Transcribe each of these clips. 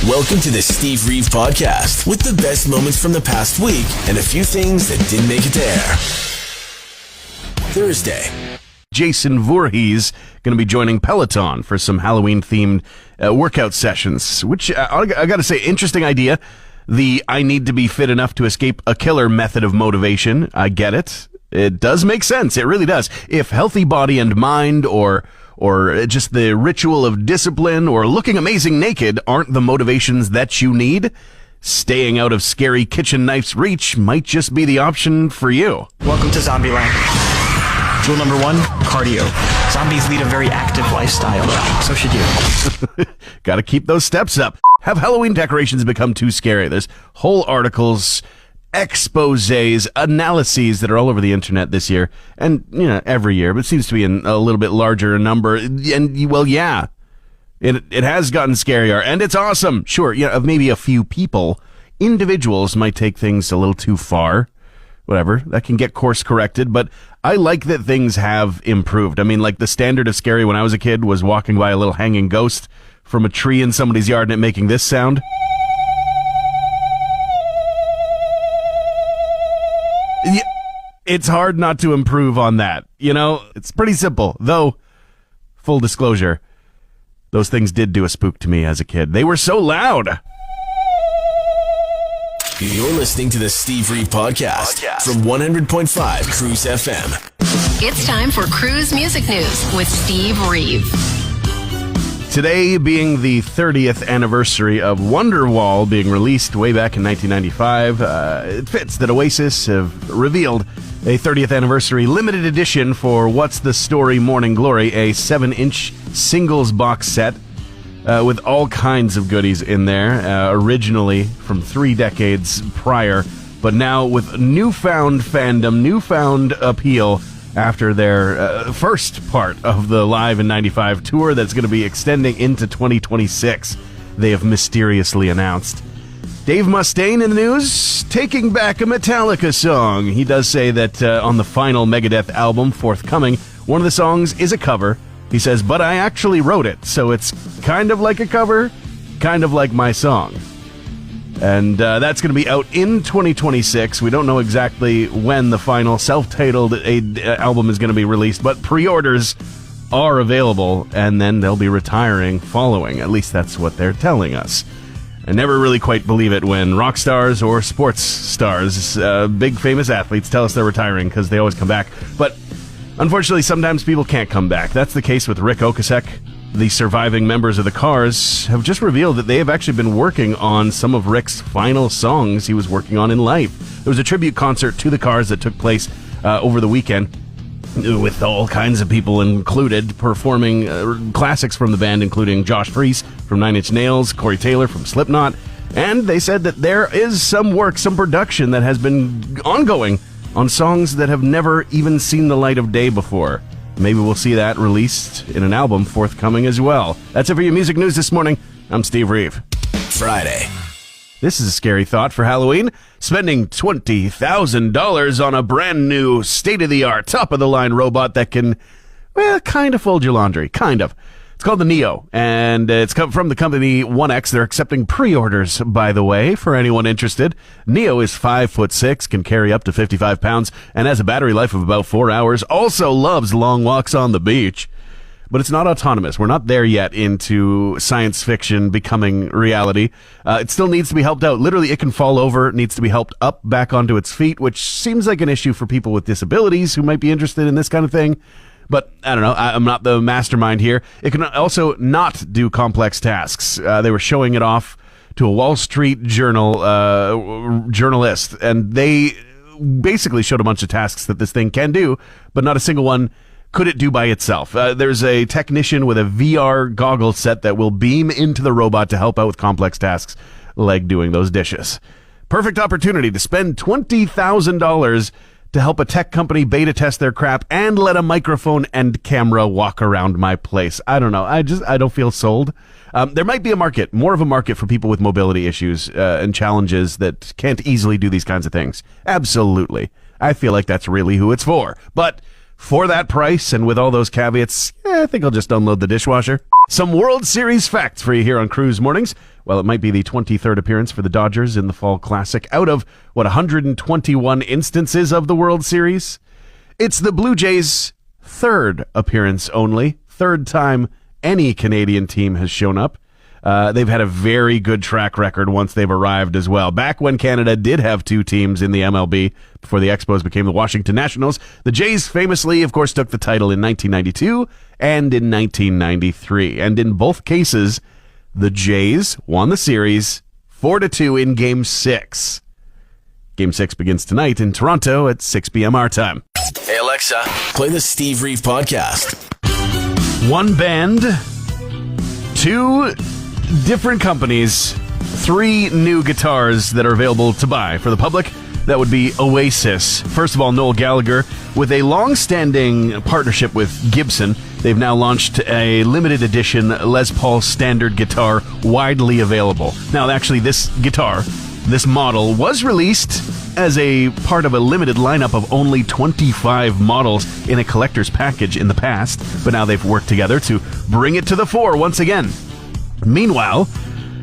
Welcome to the Steve Reeve Podcast with the best moments from the past week and a few things that didn't make it to air. Thursday. Jason Voorhees going to be joining Peloton for some Halloween-themed workout sessions, which I got to say, interesting idea. The I need to be fit enough to escape a killer method of motivation. I get it. It does make sense. It really does. If healthy body and mind or just the ritual of discipline or looking amazing naked aren't the motivations that you need, staying out of scary kitchen knife's reach might just be the option for you. Welcome to Zombieland. Rule number 1, cardio. Zombies lead a very active lifestyle. So should you. Gotta keep those steps up. Have Halloween decorations become too scary? There's whole articles, exposés, analyses that are all over the internet this year, and every year, but it seems to be in a little bit larger number. And well, yeah, it has gotten scarier, and it's awesome. Sure, maybe a few individuals might take things a little too far. Whatever, that can get course corrected, but I like that things have improved. I mean, like the standard of scary when I was a kid was walking by a little hanging ghost from a tree in somebody's yard and it making this sound. It's hard not to improve on that. It's pretty simple. Though, full disclosure, those things did do a spook to me as a kid. They were so loud. You're listening to the Steve Reeve Podcast from 100.5 Cruz FM. It's time for Cruz Music News with Steve Reeve. Today being the 30th anniversary of Wonderwall being released way back in 1995, it fits that Oasis have revealed a 30th anniversary limited edition for What's the Story Morning Glory, a 7-inch singles box set with all kinds of goodies in there, originally from 3 decades prior, but now with newfound fandom, newfound appeal after their first part of the Live in 95 tour that's going to be extending into 2026, they have mysteriously announced. Dave Mustaine in the news, taking back a Metallica song. He does say that on the final Megadeth album forthcoming, one of the songs is a cover. He says, but I actually wrote it, so it's kind of like a cover, kind of like my song. And that's going to be out in 2026. We don't know exactly when the final self-titled album is going to be released, but pre-orders are available, and then they'll be retiring following. At least that's what they're telling us. I never really quite believe it when rock stars or sports stars, big famous athletes, tell us they're retiring because they always come back. But unfortunately, sometimes people can't come back. That's the case with Rick Ocasek. The surviving members of the Cars have just revealed that they have actually been working on some of Rick's final songs he was working on in life. There was a tribute concert to the Cars that took place over the weekend with all kinds of people included, performing classics from the band, including Josh Freese from Nine Inch Nails, Corey Taylor from Slipknot, and they said that there is some work, some production that has been ongoing on songs that have never even seen the light of day before. Maybe we'll see that released in an album forthcoming as well. That's it for your music news this morning. I'm Steve Reeve. Friday. This is a scary thought for Halloween. Spending $20,000 on a brand new, state-of-the-art, top-of-the-line robot that can, kind of fold your laundry. Kind of. It's called the Neo, and it's come from the company 1X. They're accepting pre-orders, by the way, for anyone interested. Neo is 5'6", can carry up to 55 pounds, and has a battery life of about 4 hours. Also loves long walks on the beach. But it's not autonomous. We're not there yet into science fiction becoming reality. It still needs to be helped out. Literally, it can fall over. It needs to be helped up back onto its feet, which seems like an issue for people with disabilities who might be interested in this kind of thing. But I don't know. I'm not the mastermind here. It can also not do complex tasks. They were showing it off to a Wall Street Journal journalist, and they basically showed a bunch of tasks that this thing can do, but not a single one could it do by itself. There's a technician with a VR goggle set that will beam into the robot to help out with complex tasks, like doing those dishes. Perfect opportunity to spend $20,000 to help a tech company beta test their crap and let a microphone and camera walk around my place. I don't know. I don't feel sold. There might be more of a market for people with mobility issues and challenges that can't easily do these kinds of things. Absolutely. I feel like that's really who it's for. But for that price and with all those caveats, I think I'll just unload the dishwasher. Some World Series facts for you here on Cruise Mornings. Well, it might be the 23rd appearance for the Dodgers in the Fall Classic out of, 121 instances of the World Series? It's the Blue Jays' third appearance only, third time any Canadian team has shown up. They've had a very good track record once they've arrived as well. Back when Canada did have two teams in the MLB before the Expos became the Washington Nationals, the Jays famously, of course, took the title in 1992 and in 1993. And in both cases, the Jays won the series 4-2 in Game 6. Game 6 begins tonight in Toronto at 6 p.m. our time. Hey, Alexa, play the Steve Reeve podcast. One band, two different companies, three new guitars that are available to buy for the public. That would be Oasis. First of all, Noel Gallagher, with a long-standing partnership with Gibson, they've now launched a limited edition Les Paul standard guitar, widely available. Now, actually, this guitar, this model, was released as a part of a limited lineup of only 25 models in a collector's package in the past, but now they've worked together to bring it to the fore once again. Meanwhile,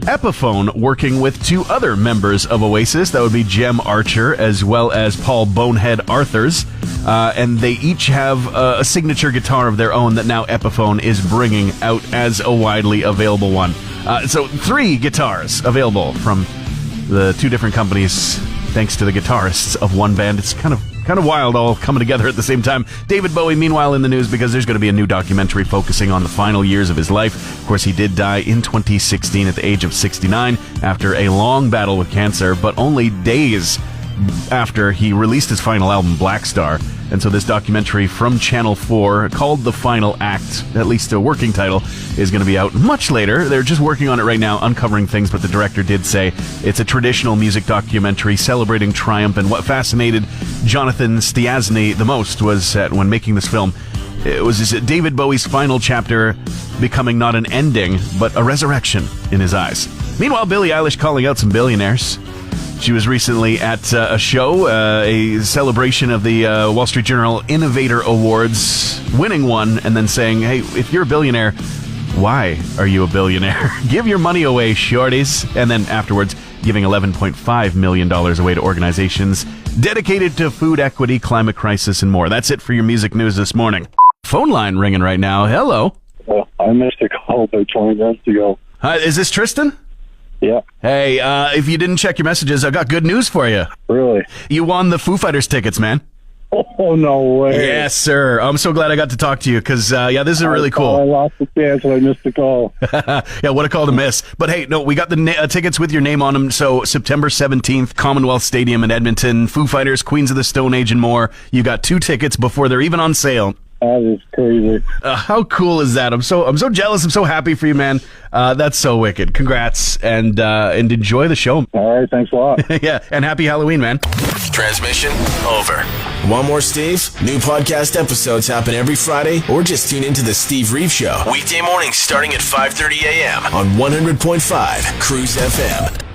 Epiphone working with two other members of Oasis, that would be Jem Archer as well as Paul Bonehead Arthurs, and they each have a signature guitar of their own that now Epiphone is bringing out as a widely available one. So 3 guitars available from the two different companies, thanks to the guitarists of one band. It's kind of wild all coming together at the same time. David Bowie, meanwhile, in the news because there's going to be a new documentary focusing on the final years of his life. Of course, he did die in 2016 at the age of 69 after a long battle with cancer, but only days after he released his final album, Black Star. And so this documentary from Channel 4 called The Final Act, at least a working title, is going to be out much later. They're just working on it right now, uncovering things, but the director did say it's a traditional music documentary celebrating triumph. And what fascinated Jonathan Stiasny the most was that when making this film, it was David Bowie's final chapter becoming not an ending, but a resurrection in his eyes. Meanwhile, Billie Eilish calling out some billionaires. She was recently at a show, a celebration of the Wall Street Journal Innovator Awards, winning one, and then saying, hey, if you're a billionaire, why are you a billionaire? Give your money away, shorties. And then afterwards, giving $11.5 million away to organizations dedicated to food equity, climate crisis, and more. That's it for your music news this morning. Phone line ringing right now. Hello. I missed a call about 20 minutes ago. Hi, is this Tristan? Yeah. Hey, if you didn't check your messages, I've got good news for you. Really? You won the Foo Fighters tickets, man. Oh, no way. Yes, sir. I'm so glad I got to talk to you because, this is really cool. I lost the chance and I missed the call. Yeah, what a call to miss. But hey, no, we got the tickets with your name on them. So September 17th, Commonwealth Stadium in Edmonton, Foo Fighters, Queens of the Stone Age, and more. You got 2 tickets before they're even on sale. That is crazy. How cool is that? I'm so jealous. I'm so happy for you, man. That's so wicked. Congrats and enjoy the show. All right, thanks a lot. Yeah, and happy Halloween, man. Transmission over. Want more Steve? New podcast episodes happen every Friday, or just tune into the Steve Reeve Show weekday mornings starting at 5:30 a.m. on 100.5 Cruz FM.